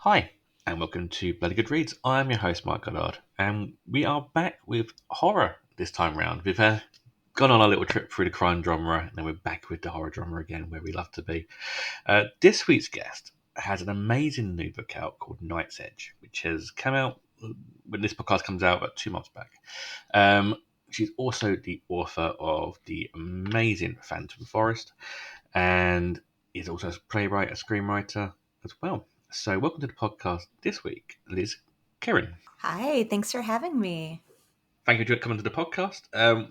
Hi, and welcome to Bloody Good Reads. I'm your host, Mike Goddard, and we are back with horror this time round. We've gone on a little trip through the crime genre, and then we're back with the horror genre again, where we love to be. This week's guest has an amazing new book out called Night's Edge, which has come out when this podcast comes out about 2 months back. She's also the author of the amazing Phantom Forest, and is also a playwright, a screenwriter as well. So welcome to the podcast this week, Liz Kerin. Hi, thanks for having me. Thank you for coming to the podcast.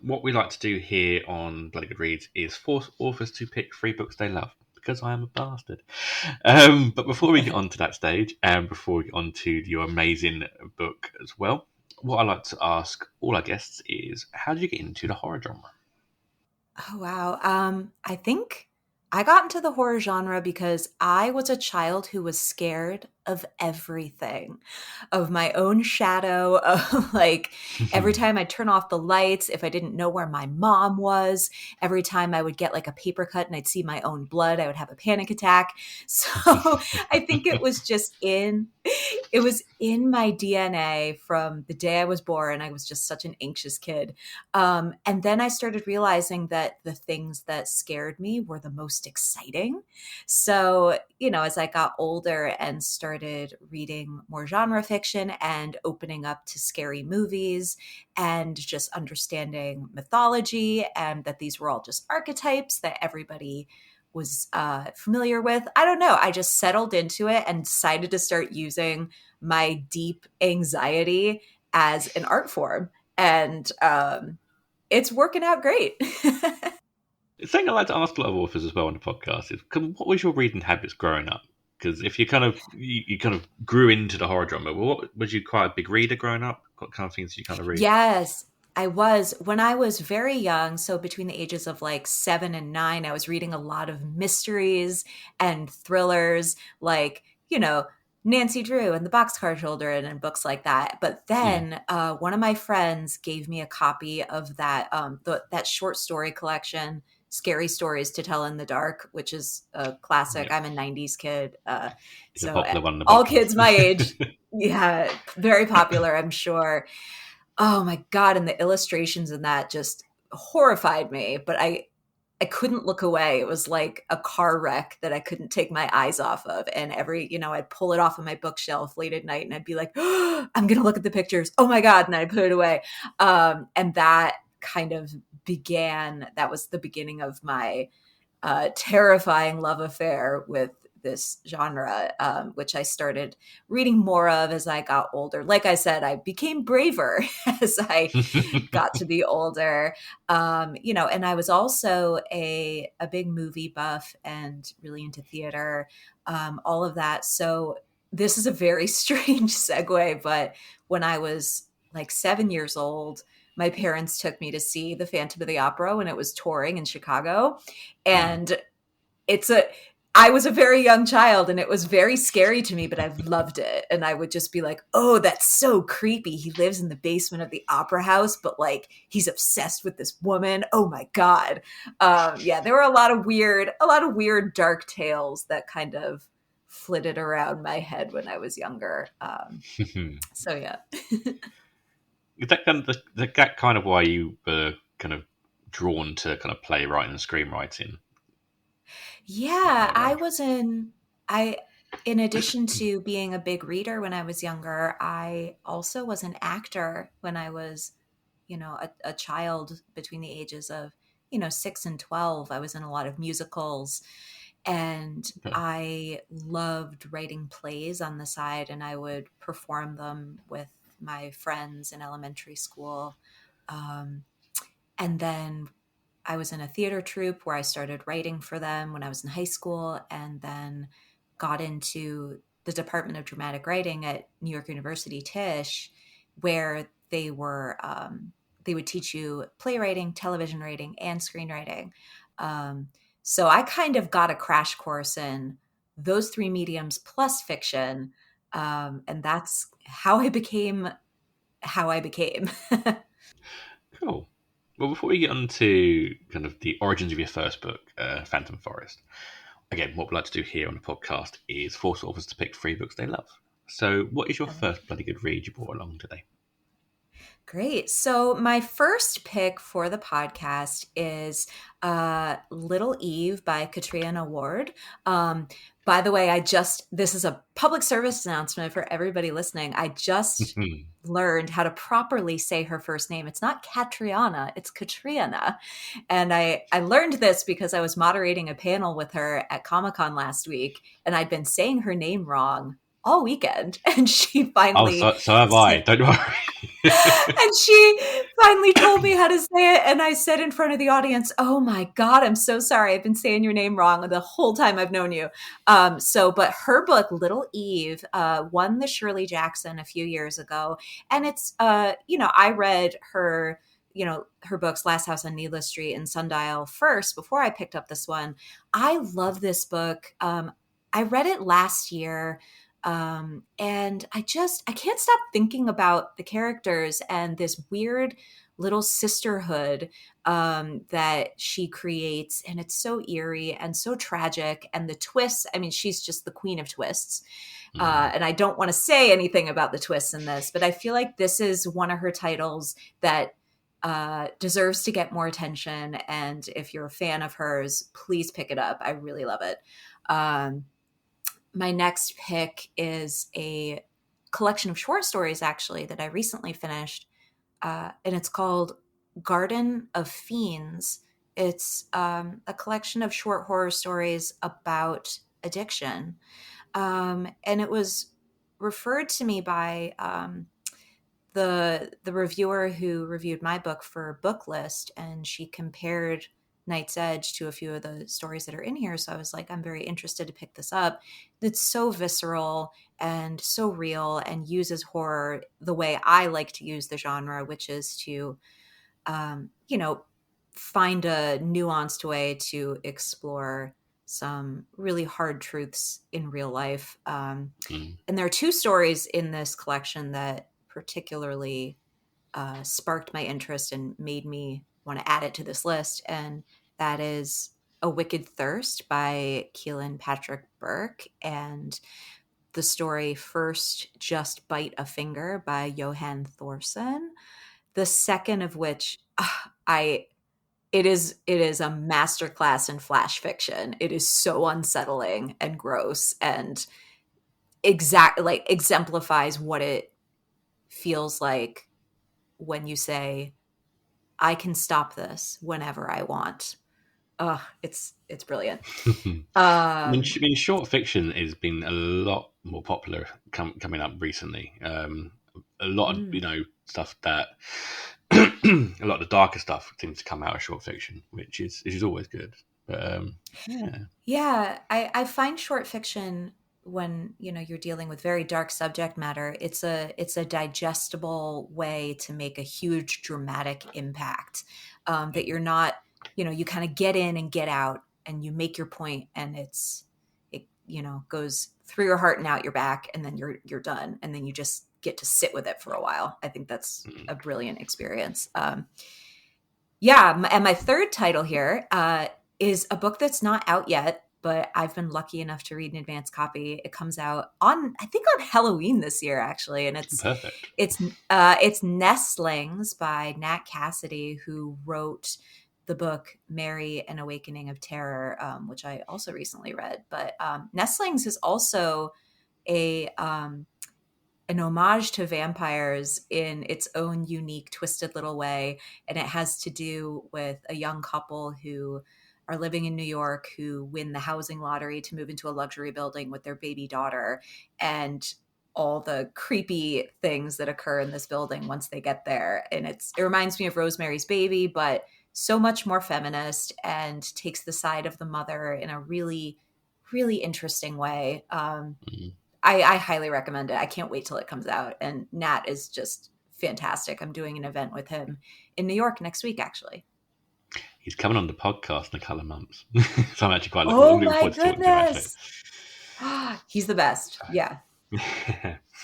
What we like to do here on Bloody Good Reads is force authors to pick 3 books they love, because I am a bastard. But before we get on to that stage, and before we get on to your amazing book as well, what I like to ask all our guests is, how did you get into the horror genre? Oh, wow. I think I got into the horror genre because I was a child who was scared of everything, of my own shadow, of like every time I turn off the lights, if I didn't know where my mom was, every time I would get like a paper cut and I'd see my own blood, I would have a panic attack. So I think it was in my DNA from the day I was born. I was just such an anxious kid. And then I started realizing that the things that scared me were the most exciting. So, as I got older and started reading more genre fiction and opening up to scary movies and just understanding mythology and that these were all just archetypes that everybody was familiar with. I don't know. I just settled into it and decided to start using my deep anxiety as an art form. And it's working out great. The thing I like to ask a lot of authors as well on the podcast is, what was your reading habits growing up? Because if you kind of grew into the horror genre, what was you quite a big reader growing up? What kind of things did you kind of read? Yes, I was. When I was very young, so between the ages of like 7 and 9, I was reading a lot of mysteries and thrillers, like, Nancy Drew and the Boxcar Children and books like that. But Mm. then one of my friends gave me a copy of that short story collection, Scary Stories to Tell in the Dark, which is a classic. Yeah, I'm a 90s kid. it's a So popular one on the all podcast. kids my age, yeah, very popular, I'm sure. Oh my God. And the illustrations in that just horrified me, but I couldn't look away. It was like a car wreck that I couldn't take my eyes off of. And I'd pull it off of my bookshelf late at night and I'd be like, oh, I'm going to look at the pictures. Oh my God. And I put it away. And that kind of that was the beginning of my terrifying love affair with this genre, which I started reading more of as I got older. Like I said, I became braver as I got to be older. And I was also a big movie buff and really into theater, all of that. So this is a very strange segue, but when I was like 7 years old, my parents took me to see the Phantom of the Opera when it was touring in Chicago. Mm. And it's a I was a very young child and it was very scary to me, but I loved it. And I would just be like, oh, that's so creepy. He lives in the basement of the opera house, but like he's obsessed with this woman. Oh my God. Yeah, there were a lot of weird dark tales that kind of flitted around my head when I was younger. So yeah. Is that kind of why you were kind of drawn to kind of playwriting and screenwriting, that Yeah, kind of range? I in addition to being a big reader when I was younger, I also was an actor when I was, a child between the ages of, 6 and 12. I was in a lot of musicals and Okay. I loved writing plays on the side and I would perform them with my friends in elementary school. Um, and then I was in a theater troupe where I started writing for them when I was in high school and then got into the Department of Dramatic Writing at New York University Tisch, where they would teach you playwriting, television writing, and screenwriting. Um, so I kind of got a crash course in those 3 mediums plus fiction. And that's how I became how I became. Cool. Well, before we get on to kind of the origins of your first book, Phantom Forest, again, what we like to do here on the podcast is force authors to pick 3 books they love. So, what is your first bloody good read you brought along today? Great. So, my first pick for the podcast is Little Eve by Katrina Ward. By the way, this is a public service announcement for everybody listening. I just learned how to properly say her first name. It's not Katriana, it's Katrina. And I learned this because I was moderating a panel with her at Comic-Con last week, and I'd been saying her name wrong all weekend. And she finally... Oh, so have I. Don't worry. And she finally told me how to say it. And I said in front of the audience, "Oh my God, I'm so sorry. I've been saying your name wrong the whole time I've known you." But her book, Little Eve, won the Shirley Jackson a few years ago. And it's, I read her, her books, Last House on Needless Street and Sundial first before I picked up this one. I love this book. I read it last year. And I can't stop thinking about the characters and this weird little sisterhood that she creates. And it's so eerie and so tragic. And the twists, I mean, she's just the queen of twists. And I don't want to say anything about the twists in this, but I feel like this is one of her titles that deserves to get more attention. And if you're a fan of hers, please pick it up. I really love it. My next pick is a collection of short stories, actually, that I recently finished, and it's called Garden of Fiends. It's a collection of short horror stories about addiction, and it was referred to me by the reviewer who reviewed my book for Booklist, and she compared Night's Edge to a few of the stories that are in here. So I was like, I'm very interested to pick this up. It's so visceral and so real and uses horror the way I like to use the genre, which is to, find a nuanced way to explore some really hard truths in real life. And there are 2 stories in this collection that particularly sparked my interest and made me want to add it to this list. And that is A Wicked Thirst by Keelan Patrick Burke and the story First Just Bite a Finger by Johan Thorson. The second of which it is a masterclass in flash fiction. It is so unsettling and gross and exemplifies what it feels like when you say, I can stop this whenever I want. It's brilliant. I mean, short fiction has been a lot more popular coming up recently. A lot of stuff that a lot of the darker stuff seems to come out of short fiction, which is always good. But I find short fiction, when you're dealing with very dark subject matter, it's a digestible way to make a huge dramatic impact, that you're not, you kind of get in and get out and you make your point, and it goes through your heart and out your back, and then you're done, and then you just get to sit with it for a while. I think that's a brilliant experience. And my third title here is a book that's not out yet, but I've been lucky enough to read an advance copy. It comes out on Halloween this year, actually, and it's perfect. It's Nestlings by Nat Cassidy, who wrote the book Mary, An Awakening of Terror, which I also recently read. But Nestlings is also an homage to vampires in its own unique, twisted little way. And it has to do with a young couple who are living in New York, who win the housing lottery to move into a luxury building with their baby daughter, and all the creepy things that occur in this building once they get there. And it reminds me of Rosemary's Baby, but so much more feminist, and takes the side of the mother in a really, really interesting way. I highly recommend it. I can't wait till it comes out. And Nat is just fantastic. I'm doing an event with him in New York next week, actually. He's coming on the podcast in a couple of months. So I'm actually quite looking forward to talking to him, actually. He's the best. Yeah.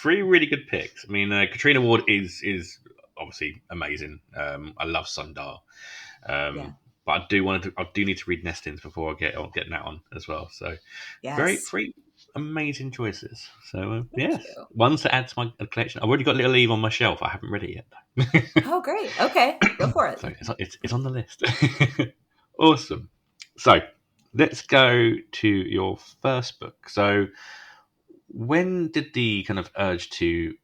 3 really good picks. I mean, Katrina Ward is obviously amazing. I love Sundial. but I do need to read Nestings before I get that on as well. So very Yes. three amazing choices. So Thank yes, you. ones to add to my collection. I've already got Little Eve on my shelf. I haven't read it yet. Oh, great. Okay, go for it. So it's on the list. Awesome. So let's go to your first book. So when did the kind of urge to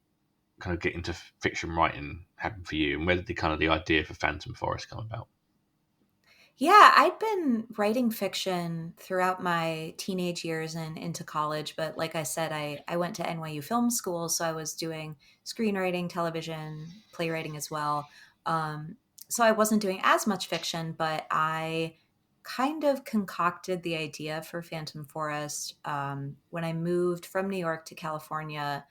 kind of get into fiction writing happen for you, and where did the kind of the idea for Phantom Forest come about? Yeah, I'd been writing fiction throughout my teenage years and into college, but like I said, I went to NYU Film School, so I was doing screenwriting, television, playwriting as well. Um, so I wasn't doing as much fiction, but I kind of concocted the idea for Phantom Forest when I moved from New York to California,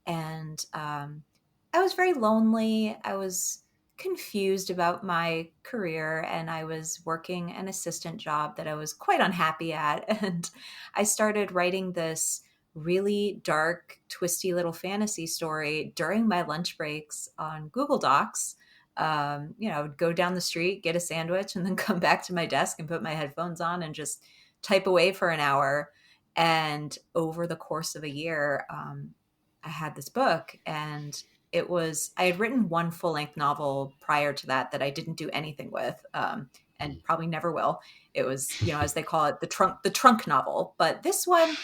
and I was very lonely. I was confused about my career, and I was working an assistant job that I was quite unhappy at. And I started writing this really dark, twisty little fantasy story during my lunch breaks on Google Docs. I would go down the street, get a sandwich, and then come back to my desk and put my headphones on and just type away for an hour. And over the course of a year, I had this book, and I had written one full length novel prior to that I didn't do anything with, and probably never will. It was, as they call it, the trunk novel. But this one,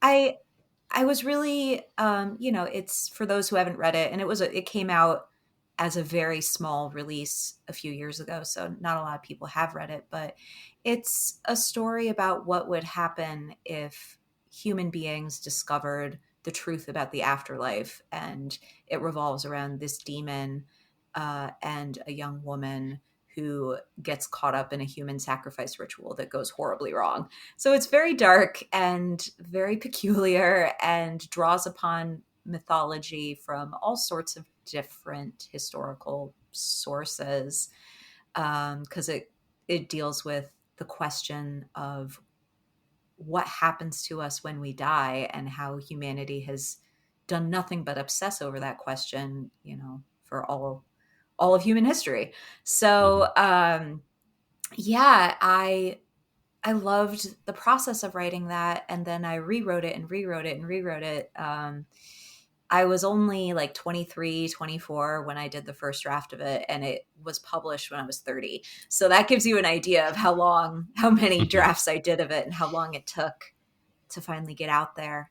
I I was really, it's for those who haven't read it, and it came out as a very small release a few years ago, so not a lot of people have read it, but it's a story about what would happen if human beings discovered the truth about the afterlife, and it revolves around this demon and a young woman who gets caught up in a human sacrifice ritual that goes horribly wrong. So it's very dark and very peculiar and draws upon mythology from all sorts of different historical sources, because it deals with the question of what happens to us when we die and how humanity has done nothing but obsess over that question, for all of human history. Mhm. So yeah, I loved the process of writing that, and then I rewrote it and rewrote it and rewrote it. I was only like 23, 24 when I did the first draft of it, and it was published when I was 30. So that gives you an idea of how many drafts I did of it and how long it took to finally get out there.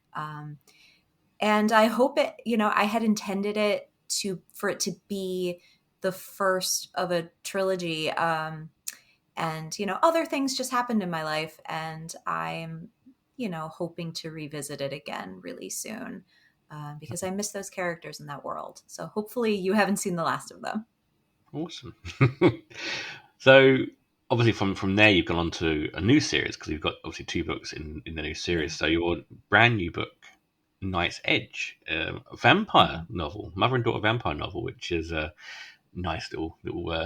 And I hope I had intended it for it to be the first of a trilogy. And other things just happened in my life, and I'm hoping to revisit it again really soon, because I miss those characters in that world. So hopefully you haven't seen the last of them. Awesome. So obviously from there you've gone on to a new series because you've got obviously two books in the new Yeah. series. So your brand new book, Night's Edge, a vampire Mhm. novel, mother and daughter vampire novel, which is a nice little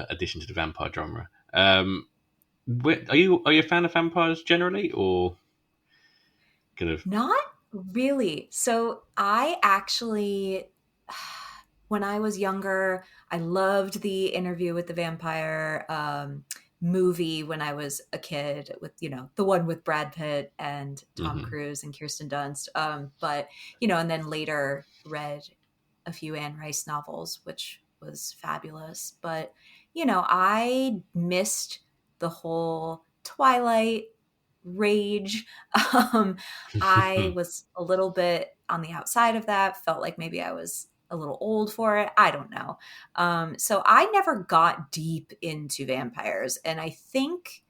addition to the vampire genre. Are you a fan of vampires generally, or kind of? Not really. So I actually, when I was younger, I loved the Interview with the Vampire movie when I was a kid, with the one with Brad Pitt and Tom Mhm. Cruise and Kirsten Dunst. But and then later read a few Anne Rice novels, which was fabulous. But I missed the whole Twilight rage. Um, I was a little bit on the outside of that, felt like maybe I was a little old for it. I don't know. So I never got deep into vampires. And I think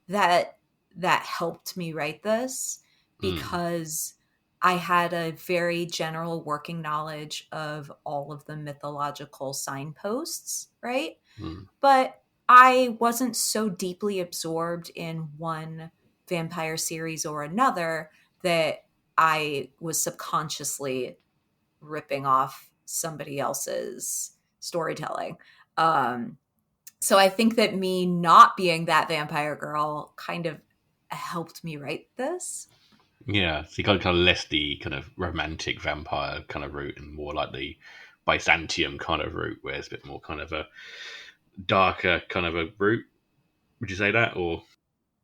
that that helped me write this, Mm, because I had a very general working knowledge of all of the mythological signposts, right? mm. But I wasn't so deeply absorbed in one vampire series or another that I was subconsciously ripping off somebody else's storytelling. Um, so I think that me not being that vampire girl kind of helped me write this. Yeah, so you got kind of less the kind of romantic vampire kind of route and more like the Byzantium kind of route, where it's a bit more kind of a darker kind of a route. Would you say that, or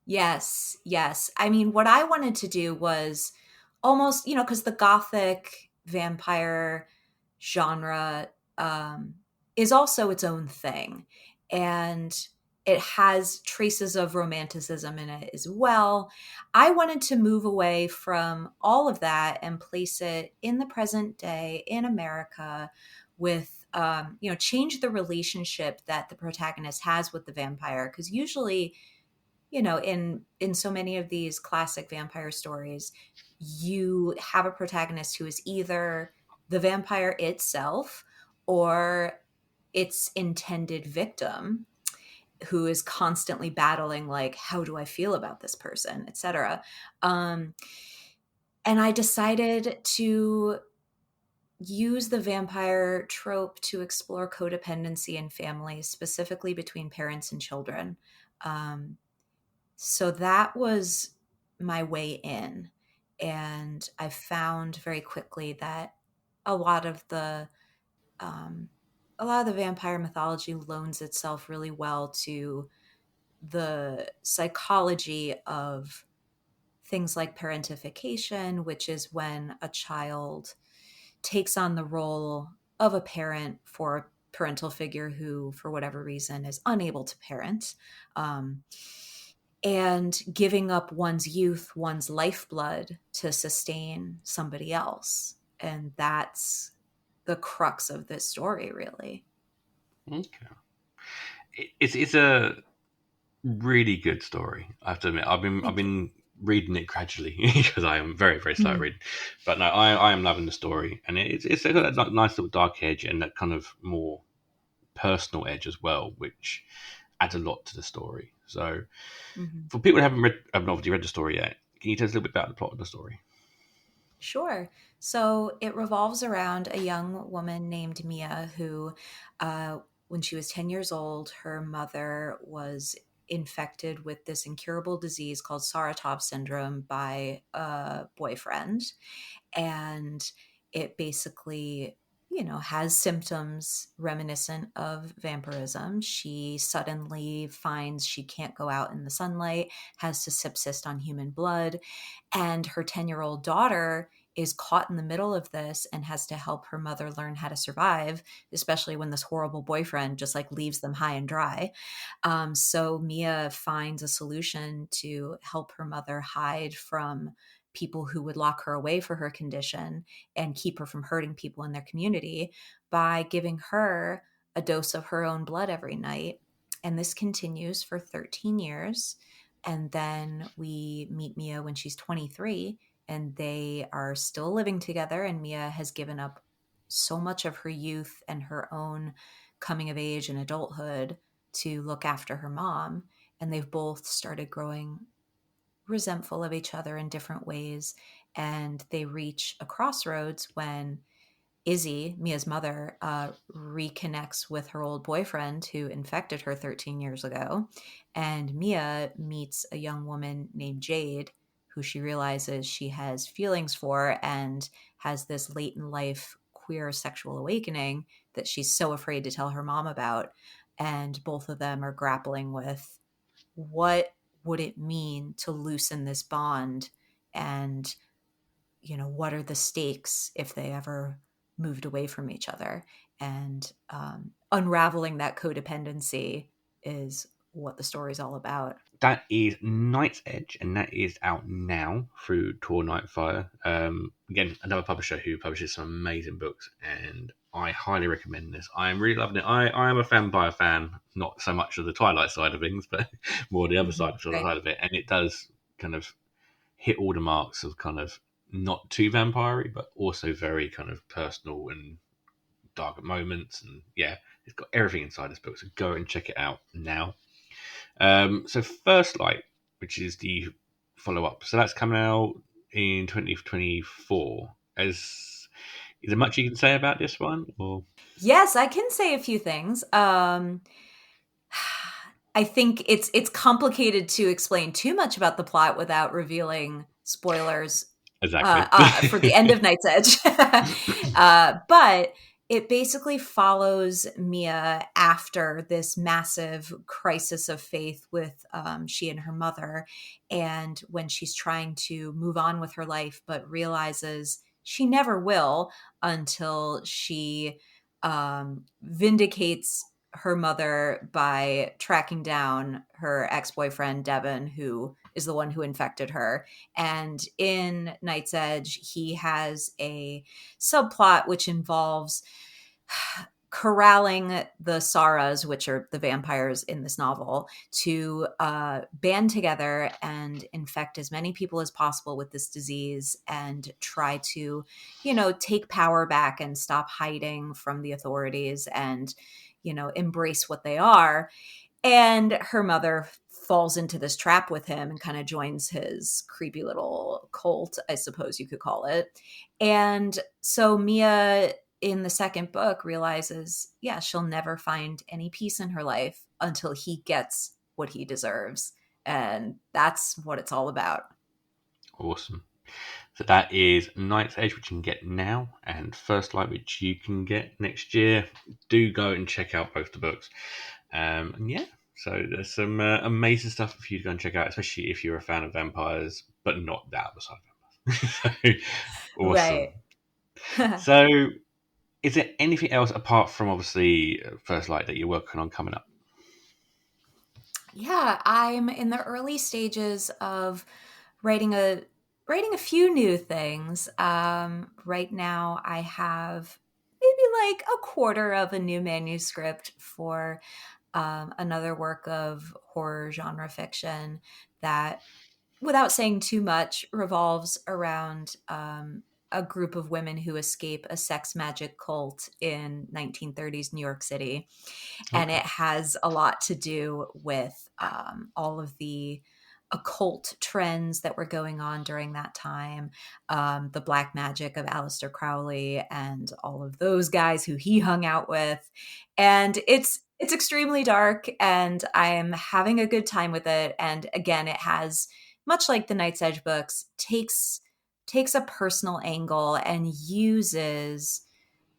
Yes, yes. I mean, what I wanted to do was almost, because the gothic vampire genre um, is also its own thing. And it has traces of romanticism in it as well. I wanted to move away from all of that and place it in the present day in America with, change the relationship that the protagonist has with the vampire. Because usually, in so many of these classic vampire stories, you have a protagonist who is either the vampire itself or its intended victim, who is constantly battling, like, how do I feel about this person, etc. um, and I decided to use the vampire trope to explore codependency in families, specifically between parents and children. um, So that was my way in. And I found very quickly that a lot of the um, a lot of the vampire mythology loans itself really well to the psychology of things like parentification, which is when a child takes on the role of a parent for a parental figure who, for whatever reason, is unable to parent. Um, and giving up one's youth, one's lifeblood to sustain somebody else. And that's the crux of this story, really. okay? It's a really good story. I have to admit, I've Thank you. been reading it gradually because I am very very slow at Mhm. reading. But no, I am loving the story, and it's got that nice little dark edge and that kind of more personal edge as well, which adds a lot to the story. So, Mhm. for people who haven't obviously read the story yet, can you tell us a little bit about the plot of the story? Sure. So it revolves around a young woman named Mia who, when she was 10 years old, her mother was infected with this incurable disease called Saratov syndrome by a boyfriend. And it basically, has symptoms reminiscent of vampirism. She suddenly finds she can't go out in the sunlight, has to subsist on human blood, and her 10-year-old daughter is caught in the middle of this and has to help her mother learn how to survive, especially when this horrible boyfriend just like leaves them high and dry. So Mia finds a solution to help her mother hide from people who would lock her away for her condition and keep her from hurting people in their community by giving her a dose of her own blood every night. And this continues for 13 years. And then we meet Mia when she's 23, and they are still living together. And Mia has given up so much of her youth and her own coming of age and adulthood to look after her mom. And they've both started growing resentful of each other in different ways. And they reach a crossroads when Izzy, Mia's mother, reconnects with her old boyfriend who infected her 13 years ago. And Mia meets a young woman named Jade, who she realizes she has feelings for and has this late in life queer sexual awakening that she's so afraid to tell her mom about. And both of them are grappling with what would it mean to loosen this bond, and what are the stakes if they ever moved away from each other. And unraveling that codependency is what the story's all about. That is Night's Edge, and that is out now through Tor Nightfire. Again, another publisher who publishes some amazing books, and I highly recommend this. I am really loving it. I am a vampire fan, not so much of the Twilight side of things, but more the other Mhm. side Right. of it. And it does kind of hit all the marks of kind of not too vampire but also very kind of personal and dark moments. And yeah, it's got everything inside this book. So go and check it out now. So First Light, which is the follow up, so that's coming out in 2024. Is there much you can say about this one? Or Yes, I can say a few things. I think it's complicated to explain too much about the plot without revealing spoilers exactly. for the end of Night's Edge. But it basically follows Mia after this massive crisis of faith with she and her mother, and when she's trying to move on with her life, but realizes she never will until she vindicates her mother by tracking down her ex-boyfriend Devin, who is the one who infected her. And in Night's Edge, he has a subplot which involves corralling the Saras, which are the vampires in this novel, to band together and infect as many people as possible with this disease and try to, take power back and stop hiding from the authorities and, embrace what they are. And her mother falls into this trap with him and kind of joins his creepy little cult, I suppose you could call it. And so Mia in the second book realizes, yeah, she'll never find any peace in her life until he gets what he deserves. And that's what it's all about. Awesome. So that is Night's Edge, which you can get now, and First Light, which you can get next year. Do go and check out both the books. And yeah, so there's some amazing stuff for you to go and check out, especially if you're a fan of vampires, but not that other side of vampires. So, awesome. Right. So, is there anything else apart from obviously First Light that you're working on coming up? Yeah, I'm in the early stages of writing a few new things. Right now, I have maybe like a quarter of a new manuscript for another work of horror genre fiction that, without saying too much, revolves around a group of women who escape a sex magic cult in 1930s New York City. And Okay. it has a lot to do with all of the occult trends that were going on during that time, the black magic of Aleister Crowley and all of those guys who he hung out with. And it's extremely dark, and I am having a good time with it. And again, it has, much like the Night's Edge books, takes a personal angle and uses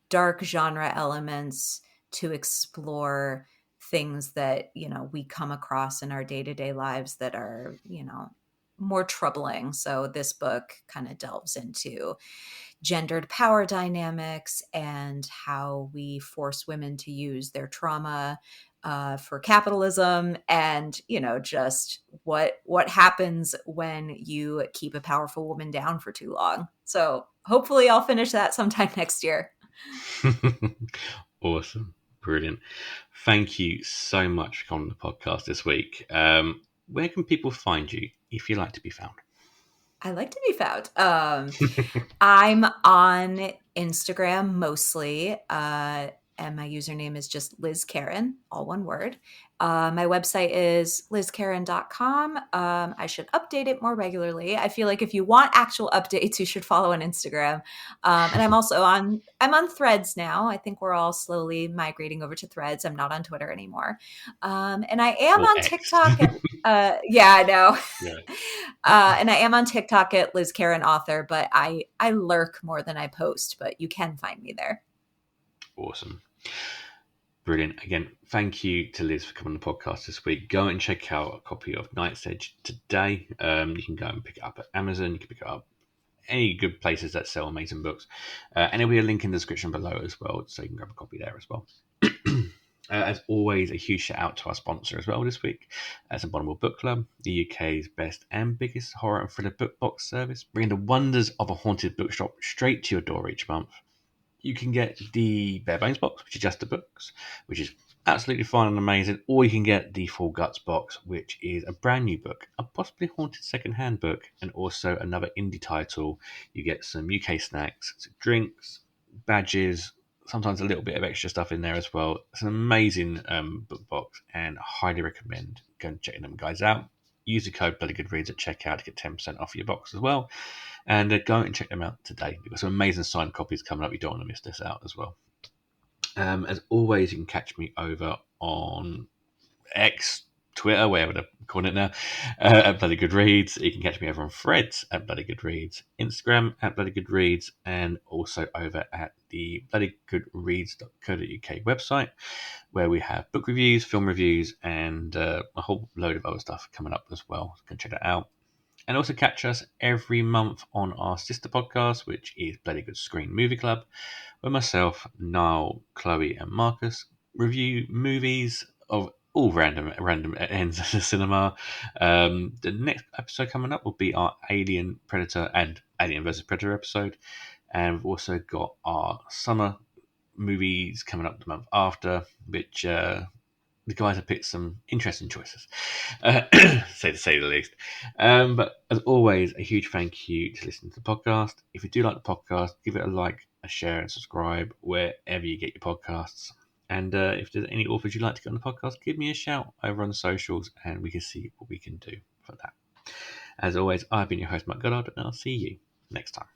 dark genre elements to explore things that we come across in our day-to-day lives that are more troubling. So this book kind of delves into gendered power dynamics and how we force women to use their trauma for capitalism, and just what happens when you keep a powerful woman down for too long. So hopefully I'll finish that sometime next year. Awesome. Brilliant. Thank you so much for coming on the podcast this week. Where can people find you if you like to be found? I like to be found. I'm on Instagram mostly, and my username is just Liz Kerin, all one word. My website is lizkerin.com. I should update it more regularly. I feel like if you want actual updates, you should follow on Instagram. And I'm on Threads now. I think we're all slowly migrating over to Threads. I'm not on Twitter anymore. And I am Or on X. TikTok. Yeah, I know. Yeah. And I am on TikTok at Liz Kerin Author, but I lurk more than I post, but you can find me there. Awesome. Brilliant. Again, thank you to Liz for coming on the podcast this week. Go and check out a copy of Night's Edge today. You can go and pick it up at Amazon. You can pick it up any good places that sell amazing books. And there'll be a link in the description below as well, so you can grab a copy there as well. As always, a huge shout out to our sponsor as well this week. That's Abominable Book Club, the UK's best and biggest horror and thriller book box service, bringing the wonders of a haunted bookshop straight to your door each month. You can get the Bare Bones box, which is just the books, which is absolutely fun and amazing, or you can get the Full Guts box, which is a brand new book, a possibly haunted second-hand book, and also another indie title. You get some UK snacks, some drinks, badges, sometimes a little bit of extra stuff in there as well. It's an amazing book box, and I highly recommend going and checking them guys out. Use the code BLOODYGOODREADS at checkout to get 10% off your box as well. And go and check them out today. We've got some amazing signed copies coming up. You don't want to miss this out as well. As always, you can catch me over on X, Twitter, whatever they're calling it now, at Bloody Good Reads. You can catch me over on Threads at Bloody Good Reads, Instagram at Bloody Good Reads, and also over at the bloodygoodreads.co.uk website, where we have book reviews, film reviews, and a whole load of other stuff coming up as well. You can check that out. And also catch us every month on our sister podcast, which is Bloody Good Screen Movie Club, where myself, Niall, Chloe, and Marcus review movies of all random ends of the cinema. The next episode coming up will be our Alien, Predator, and Alien vs Predator episode, and we've also got our summer movies coming up the month after, which the guys have picked some interesting choices, to say the least. But as always, a huge thank you to listening to the podcast. If you do like the podcast, give it a like, a share, and subscribe wherever you get your podcasts. And if there's any authors you'd like to get on the podcast, give me a shout over on the socials, and we can see what we can do for that. As always, I've been your host, Matt Goddard, and I'll see you next time.